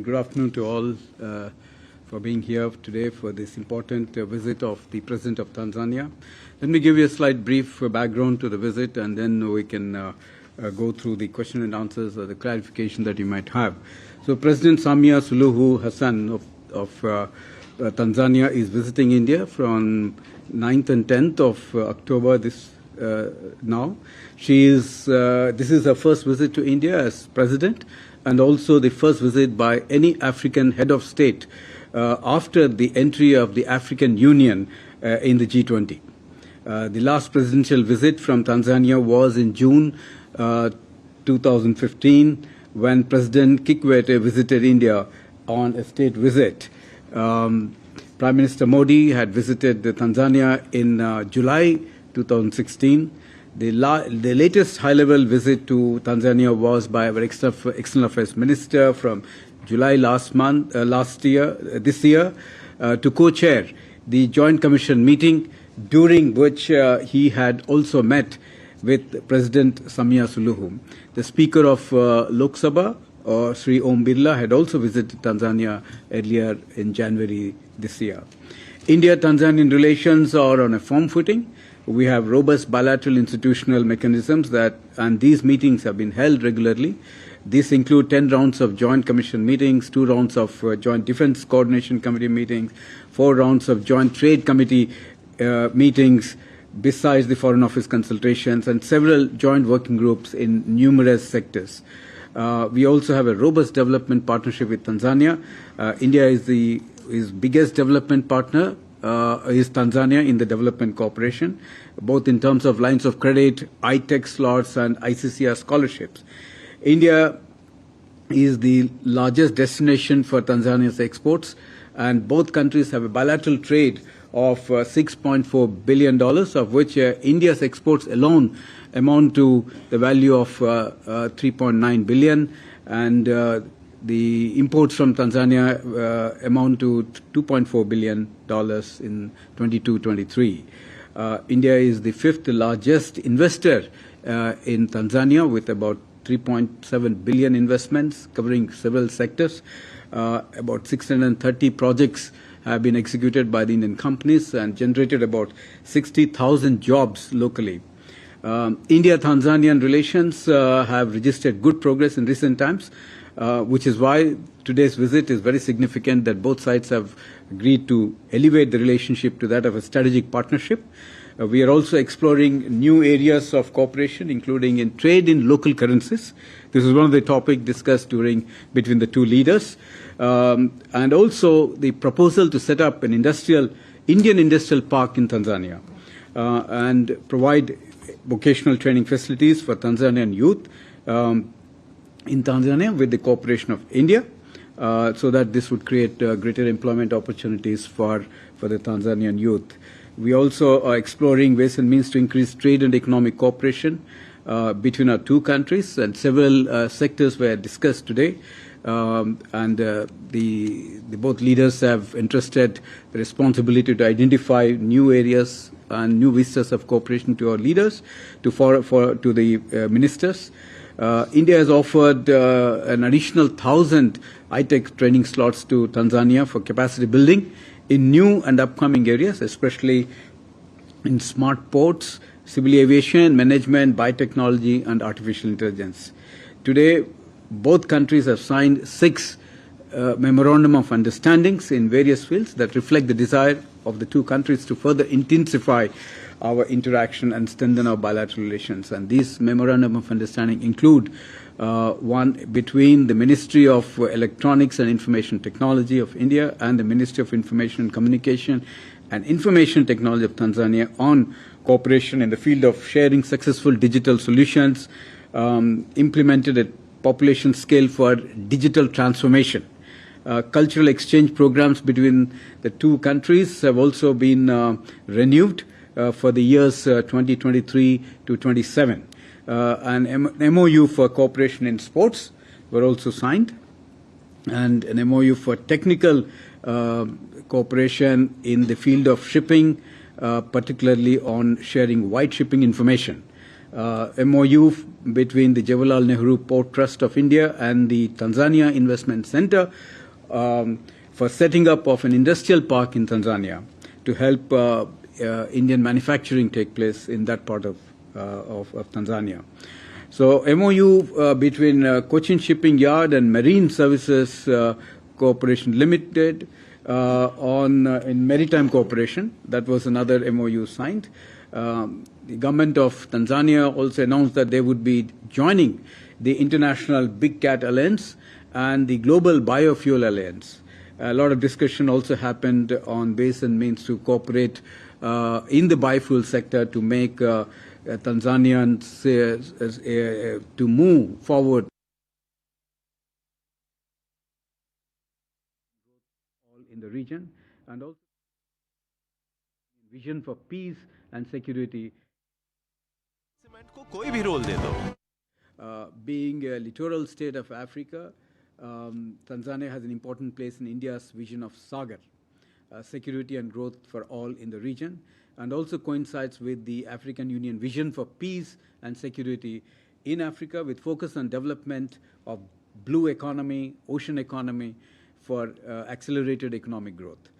Good afternoon to all for being here today for this important visit of the President of Tanzania. Let me give you a slight brief background to the visit, and then we can go through the question and answers or the clarification that you might have. So President Samia Suluhu Hassan of Tanzania is visiting India from 9th and 10th of October now. This is her first visit to India as President, and also the first visit by any African head of state after the entry of the African Union in the G20. The last presidential visit from Tanzania was in June 2015 when President Kikwete visited India on a state visit. Prime Minister Modi had visited Tanzania in July 2016. The latest high-level visit to Tanzania was by our External Affairs Minister from July this year, to co-chair the Joint Commission meeting, during which he had also met with President Samia Suluhu. The Speaker of Lok Sabha, Sri Om Birla, had also visited Tanzania earlier in January this year. India-Tanzanian relations are on a firm footing. We have robust bilateral institutional mechanisms and these meetings have been held regularly. These include 10 rounds of Joint Commission meetings, 2 rounds of Joint Defence Coordination Committee meetings, 4 rounds of Joint Trade Committee meetings, besides the Foreign Office consultations, and several joint working groups in numerous sectors. We also have a robust development partnership with Tanzania. India is the biggest development partner. Is Tanzania in the development cooperation, both in terms of lines of credit, ITEC slots, and ICCR scholarships. India is the largest destination for Tanzania's exports, and both countries have a bilateral trade of $6.4 billion, of which India's exports alone amount to the value of $3.9 billion, and the imports from Tanzania amount to $2.4 billion in 22-23. India is the 5th largest investor in Tanzania, with about $3.7 billion investments covering several sectors. About 630 projects have been executed by the Indian companies and generated about 60,000 jobs locally. India-Tanzanian relations have registered good progress in recent times, which is why today's visit is very significant, that both sides have agreed to elevate the relationship to that of a strategic partnership. We are also exploring new areas of cooperation, including in trade in local currencies. This is one of the topics discussed between the two leaders. And also the proposal to set up an Indian industrial park in Tanzania and provide vocational training facilities for Tanzanian youth in Tanzania with the cooperation of India, so that this would create greater employment opportunities for the Tanzanian youth. We also are exploring ways and means to increase trade and economic cooperation between our two countries, and several sectors were discussed today. The both leaders have entrusted the responsibility to identify new areas and new vistas of cooperation to our leaders, to the ministers. India has offered an additional 1,000 ITEC training slots to Tanzania for capacity building in new and upcoming areas, especially in smart ports, civil aviation, management, biotechnology, and artificial intelligence. Today, both countries have signed 6 memorandum of understandings in various fields that reflect the desire of the two countries to further intensify our interaction and strengthen our bilateral relations. And these memorandum of understanding include one between the Ministry of Electronics and Information Technology of India and the Ministry of Information and Communication and Information Technology of Tanzania on cooperation in the field of sharing successful digital solutions, implemented at population scale for digital transformation. Cultural exchange programs between the two countries have also been renewed for the years 2023 to 27. An MOU for cooperation in sports were also signed, and an MOU for technical cooperation in the field of shipping, particularly on sharing white shipping information. MOU between the Jawaharlal Nehru Port Trust of India and the Tanzania Investment Center for setting up of an industrial park in Tanzania to help Indian manufacturing take place in that part of Tanzania. So MOU between Cochin Shipping Yard and Marine Services Corporation Limited in maritime cooperation. That was another MOU signed. The government of Tanzania also announced that they would be joining the International Big Cat Alliance and the Global Biofuel Alliance. A lot of discussion also happened on ways and means to cooperate in the biofuel sector to make Tanzanians to move forward in the region, and also vision for peace and security. Being a littoral state of Africa, Tanzania has an important place in India's vision of Sagar, security and growth for all in the region, and also coincides with the African Union vision for peace and security in Africa, with focus on development of blue economy, ocean economy for accelerated economic growth.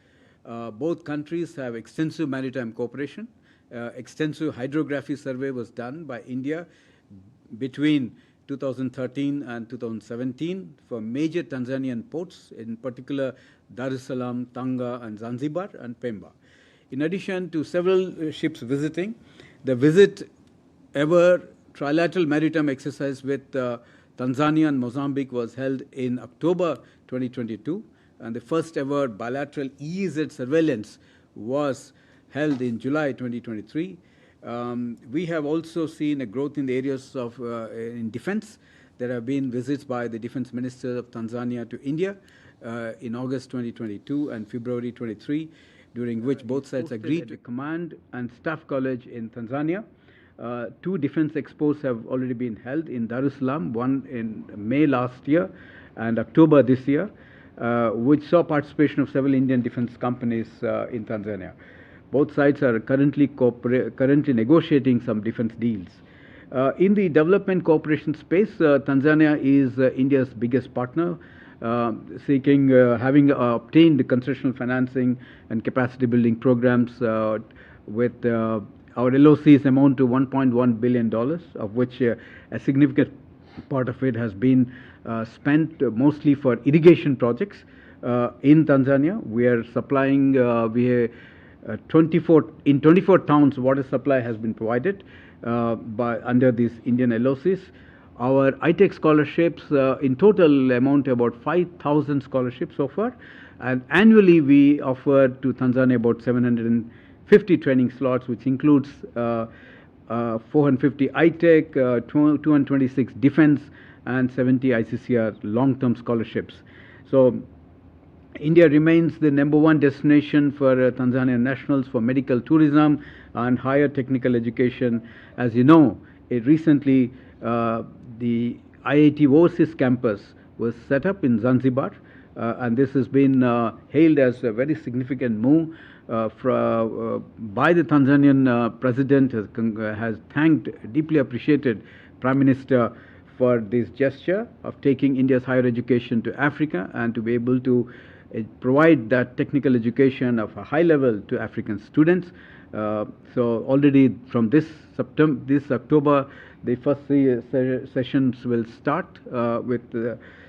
Both countries have extensive maritime cooperation. Extensive hydrography survey was done by India between 2013 and 2017 for major Tanzanian ports, in particular Dar es Salaam, Tanga, and Zanzibar, and Pemba. In addition to several ships visiting, the visit ever trilateral maritime exercise with Tanzania and Mozambique was held in October 2022, and the first ever bilateral EEZ surveillance was held in July 2023. We have also seen a growth in the areas of in defense. There have been visits by the defense minister of Tanzania to India in August 2022 and February 23, during which both sides agreed to command and staff college in Tanzania. Two defense expos have already been held in Dar es Salaam, one in May last year and October this year, which saw participation of several Indian defense companies in Tanzania. Both sides are currently negotiating some defense deals. In the development cooperation space, Tanzania is India's biggest partner, having obtained concessional financing and capacity building programs with our LOCs amount to $1.1 billion, of which a significant part of it has been spent mostly for irrigation projects in Tanzania. We are supplying, 24 towns water supply has been provided under these Indian LOCs. Our ITEC scholarships in total amount to about 5,000 scholarships so far, and annually we offer to Tanzania about 750 training slots, which includes 450 ITEC, 226 defense, and 70 ICCR long-term scholarships. So India remains the #1 destination for Tanzanian nationals for medical tourism and higher technical education. As you know, recently the IIT Overseas campus was set up in Zanzibar, and this has been hailed as a very significant move by the Tanzanian president. Has thanked, deeply appreciated Prime Minister for this gesture of taking India's higher education to Africa and to be able to provide that technical education of a high level to African students. So already from this October, the first sessions will start with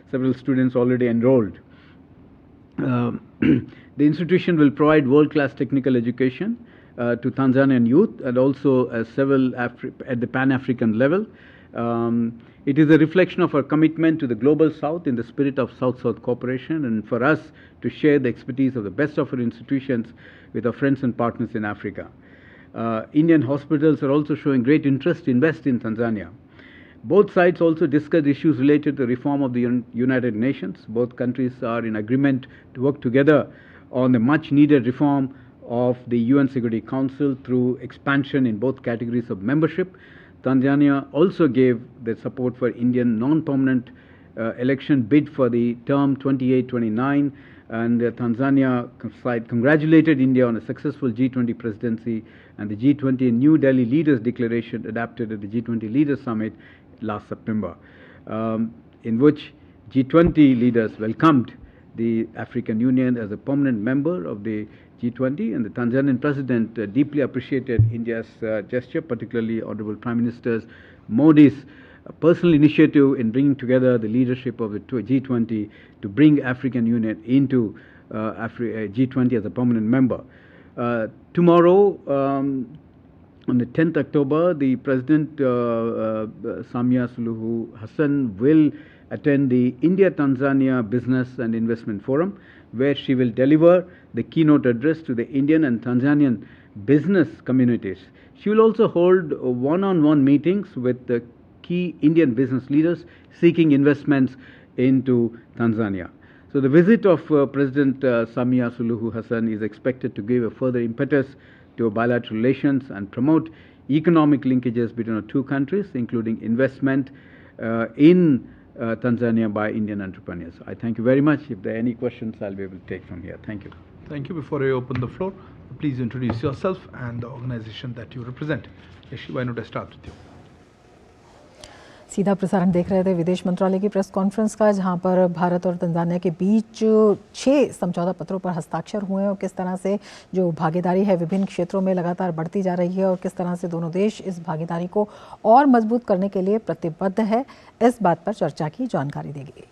several students already enrolled. The institution will provide world-class technical education to Tanzanian youth and also several at the Pan-African level. It is a reflection of our commitment to the global South in the spirit of South-South cooperation, and for us to share the expertise of the best of our institutions with our friends and partners in Africa. Indian hospitals are also showing great interest to invest in Tanzania. Both sides also discussed issues related to reform of the United Nations. Both countries are in agreement to work together on the much-needed reform of the UN Security Council through expansion in both categories of membership. Tanzania also gave the support for Indian non-permanent election bid for the term 28-29, and Tanzania side congratulated India on a successful G20 presidency and the G20 New Delhi Leaders Declaration adopted at the G20 Leaders Summit last September, in which G20 leaders welcomed the African Union as a permanent member of the G20, and the Tanzanian president deeply appreciated India's gesture, particularly Honorable Prime Minister Modi's personal initiative in bringing together the leadership of the G20 to bring African Union into G20 as a permanent member. Tomorrow, on the 10th October, the President Samia Suluhu Hassan will attend the India-Tanzania Business and Investment Forum, where she will deliver the keynote address to the Indian and Tanzanian business communities. She will also hold one-on-one meetings with the key Indian business leaders seeking investments into Tanzania. So the visit of President Samia Suluhu Hassan is expected to give a further impetus to bilateral relations and promote economic linkages between our two countries, including investment in Tanzania by Indian entrepreneurs. I thank you very much. If there are any questions, I'll be able to take from here. Thank you. Thank you. Before I open the floor, please introduce yourself and the organization that you represent. Yeshi, why not I start with you? सीधा प्रसारण देख रहे थे विदेश मंत्रालय की press conference का, जहां पर भारत और तंजानिया के बीच 6 समझौता पत्रों पर हस्ताक्षर हुए हैं और किस तरह से जो भागीदारी है विभिन्न क्षेत्रों में लगातार बढ़ती जा रही है और किस तरह से दोनों देश इस भागीदारी को और मजबूत करने के लिए प्रतिबद्ध है, इस बात पर चर्चा की जानकारी दी गई।